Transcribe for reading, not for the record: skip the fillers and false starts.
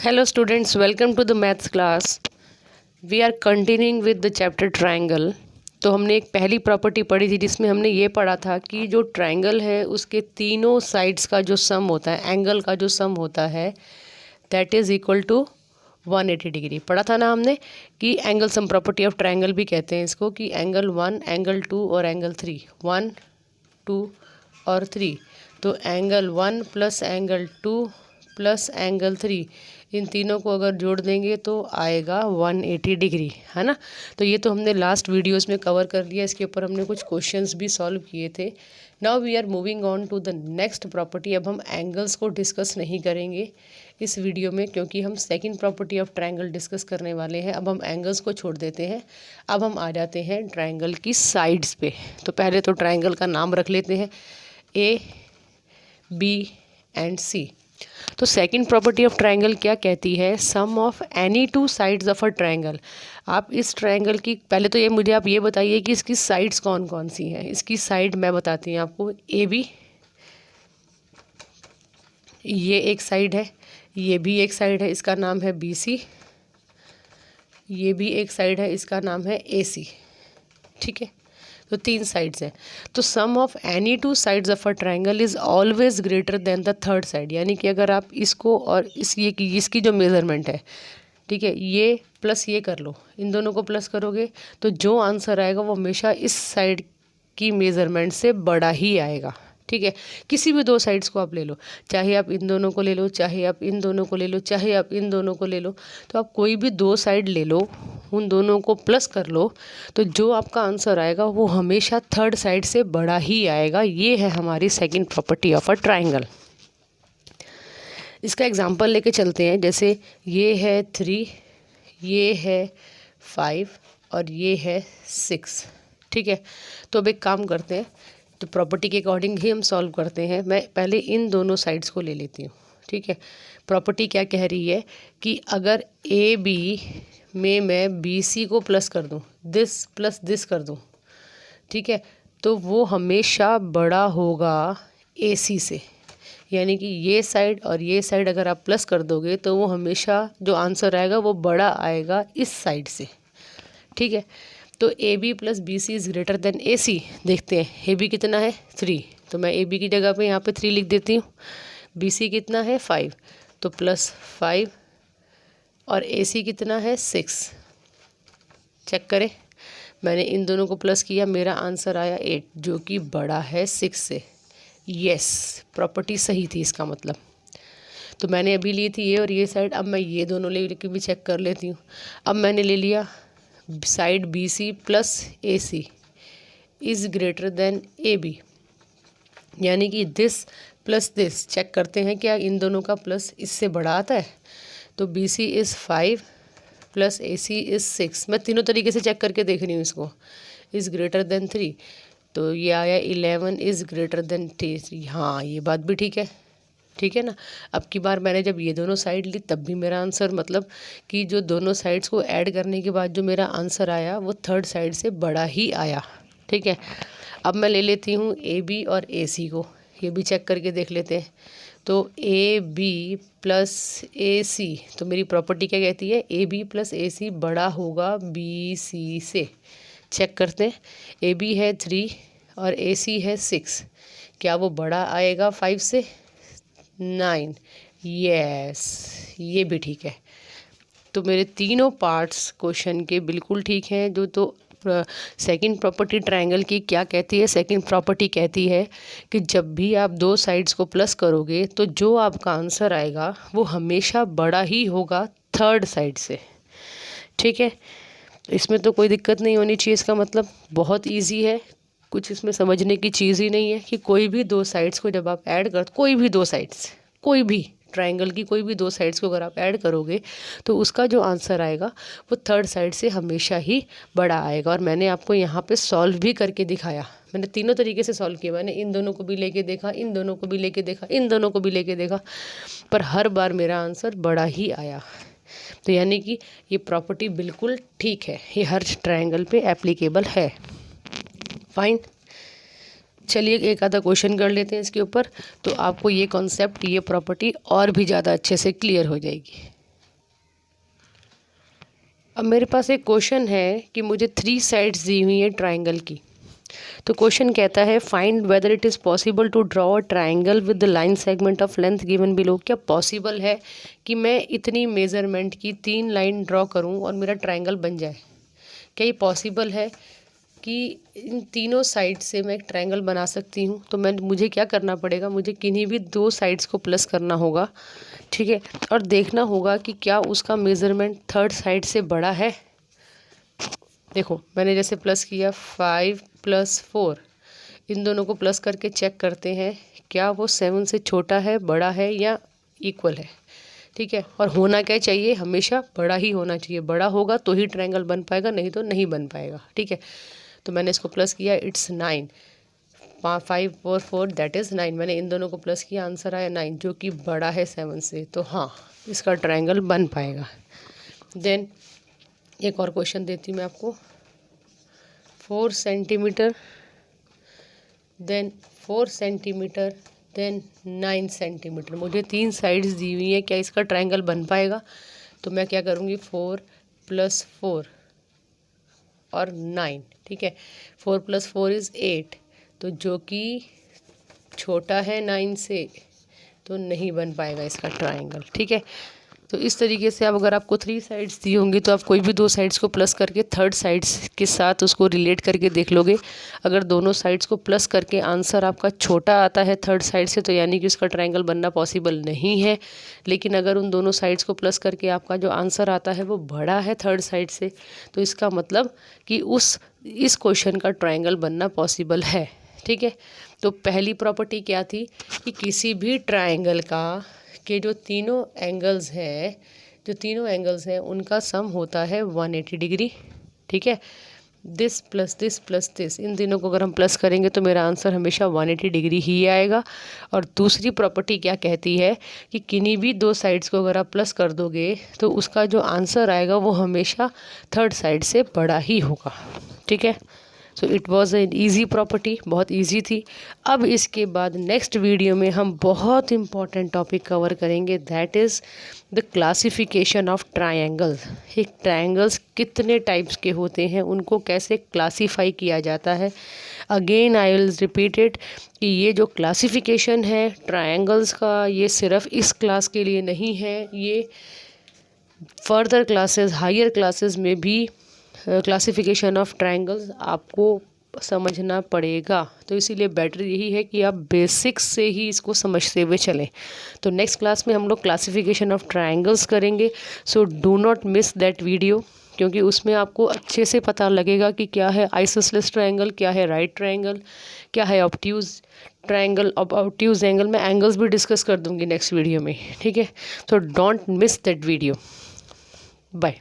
Hello students, welcome to the maths class. We are continuing with the chapter triangle. तो हमने एक पहली property पढ़ी थी जिसमें हमने ये पढ़ा था कि जो ट्रायंगल है उसके तीनों साइड्स का जो सम होता है, एंगल का जो सम होता है, दैट इज़ इक्वल टू 180 डिग्री। पढ़ा था ना हमने कि angle sum property of triangle भी कहते हैं इसको, कि एंगल 1, एंगल 2 और एंगल 3, 1, 2 और 3। तो angle 1 plus angle 2 plus angle 3, इन तीनों को अगर जोड़ देंगे तो आएगा 180 डिग्री, है ना। तो ये तो हमने लास्ट वीडियोस में कवर कर लिया, इसके ऊपर हमने कुछ क्वेश्चंस भी सॉल्व किए थे। Now we are moving on to the next property. अब हम एंगल्स को डिस्कस नहीं करेंगे इस वीडियो में, क्योंकि हम second property of triangle discuss करने वाले हैं। अब हम एंगल्स को छोड़ देते हैं, अब हम आ जाते हैं ट्रायंगल की साइड्स पे। तो पहले तो ट्रायंगल का नाम रख लेते हैं, ए, बी एंड सी। तो सेकंड प्रॉपर्टी ऑफ ट्रायंगल क्या कहती है? Sum of any two sides of a triangle. आप इस ट्रायंगल की पहले तो मुझे आप ये बताइए कि इसकी साइड्स कौन कौन सी हैं। इसकी साइड मैं बताती हूँ आपको, ए बी, ये एक साइड है, ये भी एक साइड है, इसका नाम है बी सी, ये भी एक साइड है, इसका नाम है ए सी। ठीक है, तो तीन साइड्स हैं। तो sum of any two sides of a triangle is always greater than the third side. यानी कि अगर आप इसको और इसकी जो मेज़रमेंट है, ठीक है, ये प्लस ये कर लो, इन दोनों को प्लस करोगे तो जो आंसर आएगा वो हमेशा इस साइड की मेज़रमेंट से बड़ा ही आएगा। ठीक है, किसी भी दो साइड्स को आप ले लो, चाहे आप इन दोनों को ले लो, चाहे आप इन दोनों को ले लो, चाहे आप इन दोनों को ले लो। तो आप कोई भी दो साइड ले लो, उन दोनों को प्लस कर लो, तो जो आपका आंसर आएगा वो हमेशा थर्ड साइड से बड़ा ही आएगा। ये है हमारी second property of a triangle. इसका एग्जांपल लेके चलते हैं। जैसे ये है 3, ये है 5 और ये है 6। ठीक है, तो अब एक काम करते हैं, तो प्रॉपर्टी के अकॉर्डिंग ही हम सॉल्व करते हैं। मैं पहले इन दोनों साइड्स को ले लेती हूँ। ठीक है, प्रॉपर्टी क्या कह रही है कि अगर ए बी में मैं बी सी को प्लस कर दूँ, दिस प्लस दिस कर दूँ, ठीक है, तो वो हमेशा बड़ा होगा ए सी से। यानी कि ये साइड और ये साइड अगर आप प्लस कर दोगे तो वो हमेशा जो आंसर आएगा वो बड़ा आएगा इस साइड से। ठीक है, तो A B plus B C is greater than A C. देखते हैं ए बी कितना है 3, तो मैं ए बी की जगह पे यहाँ पे 3 लिख देती हूँ। बी सी कितना है 5, तो प्लस 5, और ए सी कितना है 6। चेक करें, मैंने इन दोनों को प्लस किया, मेरा आंसर आया 8, जो कि बड़ा है 6 से। यस, प्रॉपर्टी सही थी इसका मतलब। तो मैंने अभी ली थी ये और ये साइड, अब मैं ये दोनों लेके भी चेक कर लेती हूँ। अब मैंने ले लिया side B C plus A C is greater than A B, यानी कि दिस प्लस दिस। चेक करते हैं क्या इन दोनों का प्लस इससे बड़ा आता है। तो B C is 5 plus A C is 6। मैं तीनों तरीके से चेक करके देख रही हूँ इसको। इज़ ग्रेटर देन 3, तो ये आया 11 इज़ ग्रेटर देन 3। हाँ, ये बात भी ठीक है। ठीक है ना। अब की बार मैंने जब ये दोनों साइड ली तब भी मेरा आंसर, मतलब कि जो दोनों साइड्स को ऐड करने के बाद जो मेरा आंसर आया वो थर्ड साइड से बड़ा ही आया। ठीक है, अब मैं ले लेती हूँ ए बी और ए सी को, ये भी चेक करके देख लेते हैं। तो ए बी प्लस ए सी, तो मेरी प्रॉपर्टी क्या कहती है, ए बी प्लस ए सी बड़ा होगा बी सी से। चेक करते हैं, ए बी है 3 और ए सी है 6, क्या वो बड़ा आएगा 5 से? 9। यस, ये भी ठीक है। तो मेरे तीनों पार्ट्स क्वेश्चन के बिल्कुल ठीक हैं। जो तो सेकंड प्रॉपर्टी ट्रायंगल की क्या कहती है? सेकंड प्रॉपर्टी कहती है कि जब भी आप दो साइड्स को प्लस करोगे तो जो आपका आंसर आएगा वो हमेशा बड़ा ही होगा थर्ड साइड से। ठीक है, इसमें तो कोई दिक्कत नहीं होनी चाहिए। इसका मतलब बहुत ईजी है, कुछ इसमें समझने की चीज़ ही नहीं है कि कोई भी दो साइड्स को जब आप ऐड कर, कोई भी दो साइड्स, कोई भी ट्रायंगल की कोई भी दो साइड्स को अगर आप ऐड करोगे तो उसका जो आंसर आएगा वो थर्ड साइड से हमेशा ही बड़ा आएगा। और मैंने आपको यहाँ पे सॉल्व भी करके दिखाया। मैंने तीनों तरीके से सॉल्व किया। मैंने इन दोनों को भी लेके देखा, इन दोनों को भी लेके देखा, इन दोनों को भी लेके देखा, पर हर बार मेरा आंसर बड़ा ही आया। तो यानी कि ये प्रॉपर्टी बिल्कुल ठीक है, ये हर ट्रायंगल पे एप्लीकेबल है। फाइन, चलिए एक आधा क्वेश्चन कर लेते हैं इसके ऊपर, तो आपको ये कॉन्सेप्ट, ये प्रॉपर्टी और भी ज़्यादा अच्छे से क्लियर हो जाएगी। अब मेरे पास एक क्वेश्चन है कि मुझे 3 साइड्स दी हुई हैं ट्राइंगल की। तो क्वेश्चन कहता है find whether it is possible to draw a triangle with the line segment of length given below. क्या पॉसिबल है कि मैं इतनी मेज़रमेंट की 3 लाइन ड्रॉ करूं और मेरा ट्राइंगल बन जाए? क्या ये पॉसिबल है कि इन तीनों साइड से मैं एक ट्राइंगल बना सकती हूँ? तो मुझे क्या करना पड़ेगा, मुझे किन्हीं भी 2 साइड्स को प्लस करना होगा, ठीक है, और देखना होगा कि क्या उसका मेज़रमेंट थर्ड साइड से बड़ा है। देखो मैंने जैसे प्लस किया 5 + 4, इन दोनों को प्लस करके चेक करते हैं क्या वो 7 से छोटा है, बड़ा है या इक्वल है, ठीक है। और होना क्या चाहिए, हमेशा बड़ा ही होना चाहिए, बड़ा होगा तो ही ट्रायंगल बन पाएगा, नहीं तो नहीं बन पाएगा, ठीक है। तो मैंने इसको प्लस किया, इट्स 9, 5 और 4 दैट इज़ 9। मैंने इन दोनों को प्लस किया, आंसर आया 9, जो कि बड़ा है 7 से। तो हाँ, इसका ट्रायंगल बन पाएगा। देन एक और क्वेश्चन देती हूँ मैं आपको, 4 centimetre, then 4 centimetre, then 9 centimetre. मुझे 3 साइड्स दी हुई हैं, क्या इसका ट्रायंगल बन पाएगा? तो मैं क्या करूँगी, 4 + 4 और 9, ठीक है। 4 + 4 इज़ 8, तो जो कि छोटा है 9 से, तो नहीं बन पाएगा इसका ट्रायंगल, ठीक है। तो इस तरीके से अब अगर आपको 3 साइड्स दी होंगी तो आप कोई भी 2 साइड्स को प्लस करके थर्ड साइड्स के साथ उसको रिलेट करके देख लोगे। अगर दोनों साइड्स को प्लस करके आंसर आपका छोटा आता है थर्ड साइड से, तो यानी कि उसका ट्रायंगल बनना पॉसिबल नहीं है। लेकिन अगर उन दोनों साइड्स को प्लस करके आपका जो आंसर आता है वो बड़ा है थर्ड साइड से, तो इसका मतलब कि इस क्वेश्चन का ट्रायंगल बनना पॉसिबल है, ठीक है। तो पहली प्रॉपर्टी क्या थी कि किसी भी ट्रायंगल के जो तीनों एंगल्स हैं उनका सम होता है 180 डिग्री, ठीक है। दिस प्लस दिस, इन तीनों को अगर हम प्लस करेंगे तो मेरा आंसर हमेशा 180 डिग्री ही आएगा। और दूसरी प्रॉपर्टी क्या कहती है कि किन्हीं भी 2 साइड्स को अगर आप प्लस कर दोगे तो उसका जो आंसर आएगा वो हमेशा थर्ड साइड से बड़ा ही होगा, ठीक है। So it was an easy property, बहुत ईजी थी। अब इसके बाद नेक्स्ट वीडियो में हम बहुत इंपॉर्टेंट टॉपिक कवर करेंगे, that is the classification of triangles. एक ट्रायंगल्स कितने टाइप्स के होते हैं, उनको कैसे क्लासीफाई किया जाता है। Again I will repeat it कि ये जो क्लासिफिकेशन है ट्रायंगल्स का, ये सिर्फ इस क्लास के लिए नहीं है, ये फर्दर क्लासेस, हायर क्लासेस में भी क्लासिफिकेशन ऑफ ट्रायंगल्स आपको समझना पड़ेगा। तो इसीलिए बेटर यही है कि आप बेसिक्स से ही इसको समझते हुए चलें। तो नेक्स्ट क्लास में हम लोग क्लासिफिकेशन ऑफ ट्रायंगल्स करेंगे। So do not miss that video, क्योंकि उसमें आपको अच्छे से पता लगेगा कि क्या है आइसोसेलेस ट्रायंगल, क्या है राइट ट्रायंगल, क्या है ऑब्ट्यूज ट्रायंगल। अब ऑब्ट्यूज एंगल में एंगल्स भी डिस्कस कर दूंगी नेक्स्ट वीडियो में, ठीक है। तो don't miss that video. Bye.